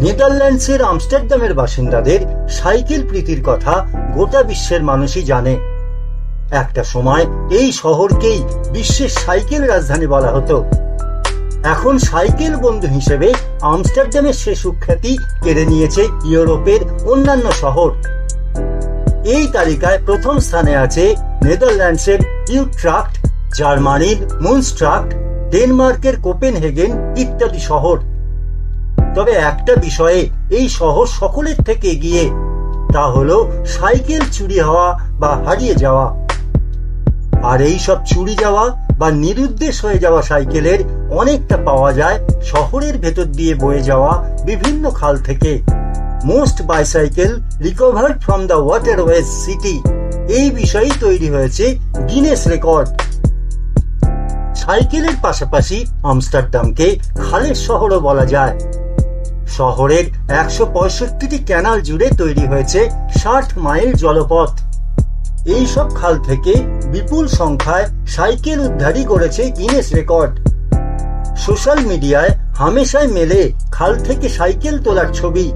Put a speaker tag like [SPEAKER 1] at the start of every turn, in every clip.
[SPEAKER 1] নেদারল্যান্ডসের আমস্টারডামের বাসিন্দাদের সাইকেল প্রীতির কথা গোটা বিশ্বের মানুষই জানে। একটা সময় এই শহরকেই বিশ্বের সাইকেল রাজধানী বলা হতো। এখন সাইকেল বন্ধু হিসেবে আমস্টারডামের সে সুখ্যাতি কেড়ে নিয়েছে ইউরোপের অন্যান্য শহর। এই তালিকায় প্রথম স্থানে আছে নেদারল্যান্ডসের ইউট্রাক্ট, জার্মানির মুনস্ট্রাক্ট, ডেনমার্কের কোপেনহেগেন ইত্যাদি শহর। তবে একটা বিষয়ে এই শহর সকলের থেকে এগিয়ে, তা হলো সাইকেল চুরি হওয়া বা হারিয়ে যাওয়া। আর এই সব চুরি যাওয়া বা নিরুদ্দেশ হয়ে যাওয়া সাইকেলের অনেকটা পাওয়া যায় শহরের ভেতর দিয়ে বয়ে যাওয়া বিভিন্ন খাল থেকে। Most bicycle recovered from the waterways city, এই বিষয়েই তৈরি হয়েছে গিনেস রেকর্ড। সাইকেলের পাশাপাশি আমস্টারডামকে খালের শহরও বলা যায়। শহরের 165টি ক্যানাল জুড়ে তৈরি হয়েছে 60 মাইল জলপথ। এই সব খাল থেকে বিপুল সংখ্যায় সাইকেল উদ্ধারই করেছে গিনেস রেকর্ড। সোশ্যাল মিডিয়ায় হামেশাই মেলে খাল থেকে সাইকেল তোলার ছবি।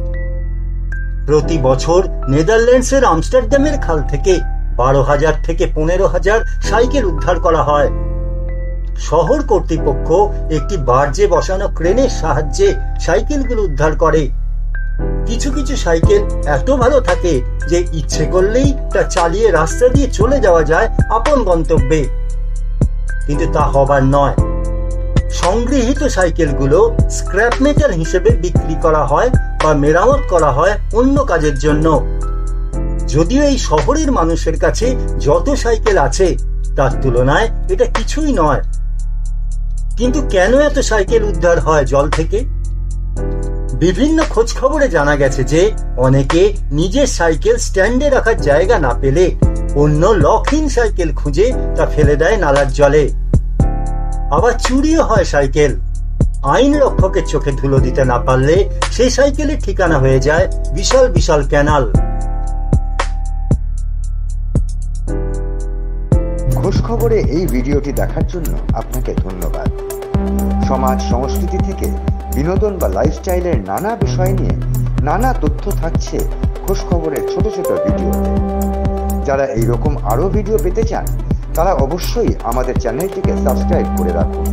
[SPEAKER 1] প্রতি বছর নেদারল্যান্ডসের আমস্টারডামের খাল থেকে 12,000 থেকে 15,000 সাইকেল উদ্ধার করা হয়। শহর কর্তৃপক্ষ একটি বার্জে বসানো ক্রেনের সাহায্যে সাইকেলগুলো উদ্ধার করে। কিছু কিছু সাইকেল এত ভালো থাকে যে ইচ্ছে করলেই তা চালিয়ে রাস্তা দিয়ে চলে যাওয়া যায় আপন গন্তব্যে, কিন্তু তা হবার নয়। সংগৃহীত সাইকেলগুলো স্ক্র্যাপ মেটাল হিসেবে বিক্রি করা হয় বা মেরামত করা হয় অন্য কাজের জন্য। যদিও এই শহরের মানুষের কাছে যত সাইকেল আছে তার তুলনায় এটা কিছুই নয়। কিন্তু কেন এত সাইকেল উদ্ধার হয় জল থেকে? বিভিন্ন খোঁজ খবরে জানা গেছে যে অনেকে নিজের সাইকেল স্ট্যান্ডে রাখার জায়গা না পেলে অন্য লকহীন সাইকেল খুঁজে তা ফেলে দেয় নালার জলে। আবার চুরিও হয় সাইকেল। আইন রক্ষকের চোখে ধুলো দিতে না পারলে সেই সাইকেলের ঠিকানা হয়ে যায় বিশাল বিশাল ক্যানাল।
[SPEAKER 2] খোঁজ খবরে এই ভিডিওটি দেখার জন্য আপনাকে ধন্যবাদ। সমাজ সংস্কৃতি থেকে বিনোদন বা লাইফস্টাইলের নানা বিষয় নিয়ে নানা তথ্য থাকছে খোঁজ খবরের ছোট ছোট ভিডিওতে। যারা এইরকম আরো ভিডিও পেতে চান তারা অবশ্যই আমাদের চ্যানেলটিকে সাবস্ক্রাইব করে রাখুন।